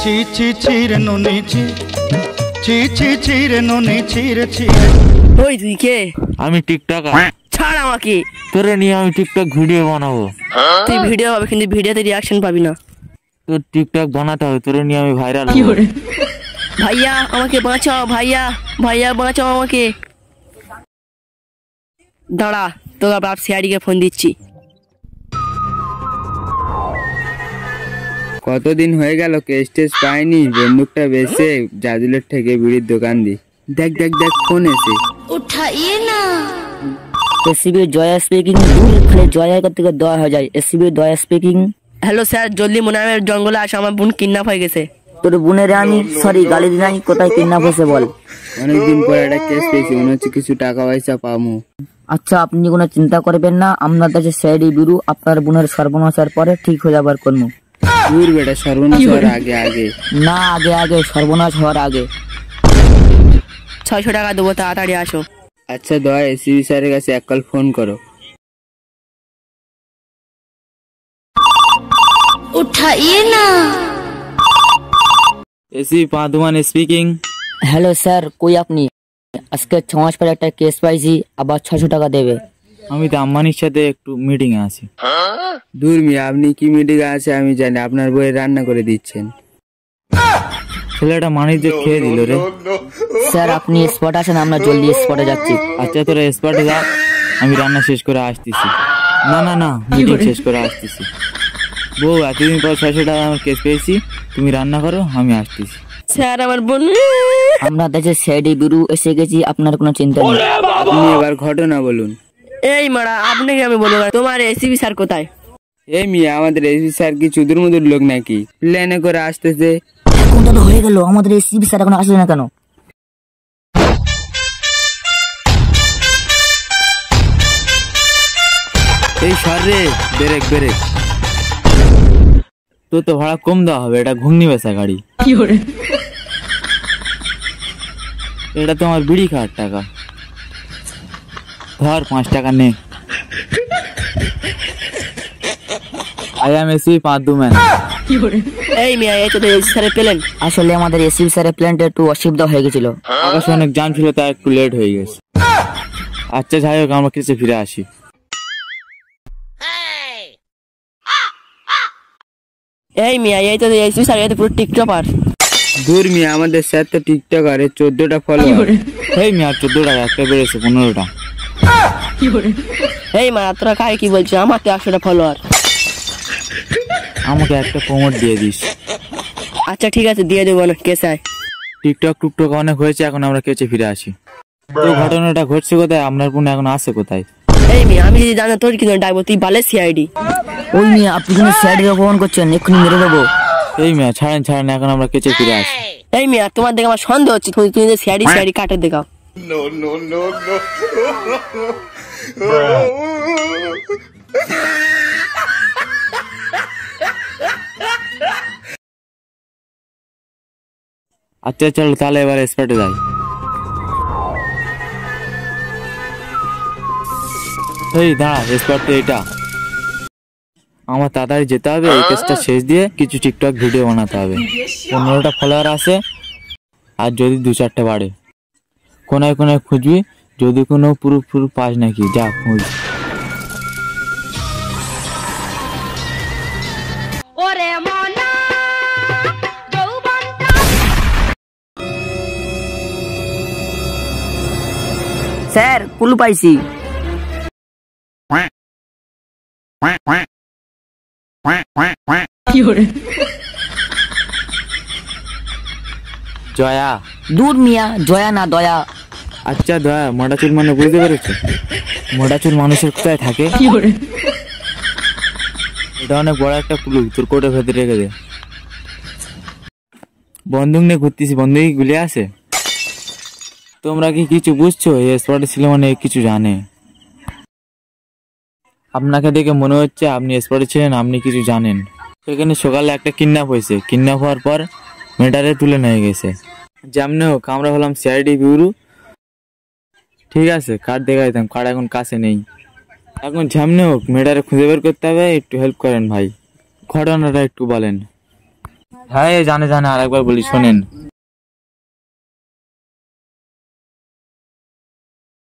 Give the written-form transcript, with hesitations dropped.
ছি ছি ছি রে ননি ছি ছি ছি ছি রে ননি ছি রে ছি। ওই তুই কে? আমি টিকটকার। ছাড় আমাকে। তোরে নিয়ে আমি টিকটক ভিডিও বানাবো। তুই ভিডিও হবে কিন্তু ভিডিওতে রিয়াকশন পাবি না। তোর টিকটক বানাতে হবে, তোরে নিয়ে আমি ভাইরাল হব। ভাইয়া আমাকে বাঁচাও, ভাইয়া ভাইয়া বাঁচাও আমাকে। দাঁড়া, তোর বাপ সিআইডিকে ফোন দিচ্ছি। কতদিন হয়ে গেল কেস টেস পাইনি, বন্দুকটা বেচে জাজুলের থেকে বিড়ির দোকান দি। দেখ দেখ দেখ ফোন এসে। উঠাইয়ে না। ACB Joya speaking. দূর খালি জয়া থেকে দেওয়া হয়ে যায়। ACB Joya speaking. Hello sir, জলদি মোনামের জঙ্গলে আসো, আমার বোন কিডন্যাপ হয়ে গেছে। তোর বোনের আমি সরি গালি দিনাই, কোথায় কিডন্যাপ হয়েছে বল। অনেকদিন পর একটা কেস পেয়েছি, মনে হচ্ছে কিছু টাকা পয়সা পাবো। আচ্ছা আপনি কোনো চিন্তা করবেন না, আপনার কাছে সিআইডি বিরু আপনার বোনের সর্বনাশের পরে ঠিক হয়ে যাবার করবো। দূর বেটা, সর্বনাশ হওয়ার আগে আগে না, আগে আগে সর্বনাশ হওয়ার আগে। 600 টাকা দেবো, তাড়াতাড়ি আসো। আচ্ছা দয়া এসিবি স্যারের কাছে এক কল ফোন করো। উঠাইয়ে না। ACP Paduman speaking. Hello sir, কই আপনি? আজকে 6 মাস পরে একটা কেস পাইছি, আবার 600 টাকা দেবে। আমি তো আম্মানির সাথে একটু মিটিং এ আছি। দূর মিয়া, আপনি কি মিটিং আছে আমি জানি, আপনার বইয়ে রান্না করে দিচ্ছেন। ছেলেটা মানিজ্য খেয়ে দিল রে। স্যার আপনি স্পট আসেন, আমরা জলদি স্পটে যাচ্ছি। আচ্ছা তোরা স্পটে যা, আমি রান্না শেষ করে আসতেছি। না না না, মিটিং শেষ করে আসতেছি। বউ এতদিন পর 600 টাকা আমার কেস পেয়েছি, তুমি রান্না করো, আমি আসতেছি। স্যার আমার বোন। আমরা দেশে সিআইডি বিরু এসে গেছি, আপনার কোনো চিন্তা নেই। আপনি এবার ঘটনা বলুন। এই মারা, আপনাকে আমি বলবো, তোমার এসিবি স্যার কোথায়? এই মিয়া, আমাদের এসিবি স্যার কি চুদুর মুদুর লোক নাকি? প্লেনে করে আসতেছে। এখন তো হয়ে গেল, আমাদের এসিবি স্যার এখন আসবে না কেন? এই সর রে, ব্রেক ব্রেক। তো তো ভাড়া কম দেওয়া হবে, এটা ঘুগনি বেচা গাড়ি। এটা তো আমার বিড়ি খাওয়ার টাকা। ধর 5 টাকা নে। I am ACP Paduman. এই মিয়া, এই তো এসি স্যারের প্লেন। আসলে আমাদের এসিবি স্যারের প্ল্যানটা একটু অসুবিধা হয়ে গেছিল। আকাশে অনেক জ্যাম ছিল, তাই একটু লেট হয়ে গেছে। আচ্ছা যাই হোক, আমরা কিছু ফিরে আসি। এই মিয়া, এই তো এসিবি স্যার, এই তো পুরো টিকটকার। দূর মিয়া, আমাদের স্যার তো টিকটক আর 14টা ফলোয়ার। এই মিয়া 14 টাকা, একটা বেড়েছে 15টা। এই মা, তোরা কাকে কি বলছিস? আমার তো 100টা ফলোয়ার। আমাকে একটা প্রমোট দিয়ে দিস। আচ্ছা ঠিক আছে, দিয়ে দেবো না, কেস আয়। টিকটক টুকটক অনেক হয়েছে, এখন আমরা কেচে ফিরে আসি। তো ঘটনাটা ঘটছে কোথায়? আপনার বোন এখন আছে কোথায়? এই মিয়া, আমি যদি জানো তোর কিন্তু ডাকবো, তুই বালে সিআইডি। ওই মেয়ে আপনি কিন্তু সিআইডি অপমান করছেন, এক্ষুনি মেরে দেবো। এই মিয়া ছাড়েন ছাড়েন, এখন আমরা কেচে ফিরে আসি। এই মিয়া, তোমার দেখে আমার সন্দেহ হচ্ছে, তুমি যে সিআইডি সিআইডি কাটে দেখাও। আচ্ছা চলো তাহলে এবার স্পটে যাই। এই দাঁড়া, স্পট তো এটা। আমার তাড়াতাড়ি যেতে হবে, এই কেসটা শেষ দিয়ে কিছু টিকটক ভিডিও বানাতে হবে। 15টা ফলোয়ার আছে, আর যদি 2-4টা বাড়ে। কোনায় কোনায় খুঁজবি, যদি কোনো প্রুফ পাস নাকি, যা খুঁজ। স্যার কুলু পাইছি। জয়া। দূর মিয়া, জয়া না দয়া। আচ্ছা দয়া, মোটাচুর মানে বুঝতে পেরেছো? মোটাচুর মানুষের কোথায় থাকে? এটা অনেক বড় একটা ক্লু, তোর কোটে ভেতরে রেখে দে। বন্দুক নিয়ে ঘুরতেছি, বন্দুক গুলি আছে। তোমরা কি কিছু বুঝছো? এই স্পটে ছিল মানে কিছু জানে। আপনাকে দেখে মনে হচ্ছে আপনি স্পটে ছিলেন, আপনি কিছু জানেন। সেখানে সকালে একটা কিডন্যাপ হয়েছে, কিডন্যাপ হওয়ার পর মেটারে তুলে নিয়ে গেছে। যেমনি হোক আমরা হলাম সিআইডি বিউরো, ঠিক আছে? কার্ড দেখাইতাম, কার্ড এখন কাছে নেই। এখন যেমনি হোক মেটারে খুঁজে বের করতে হবে, একটু হেল্প করেন ভাই। ঘটনাটা একটু বলেন। হ্যাঁ জানে জানে, আরেকবার বলি শোনেন।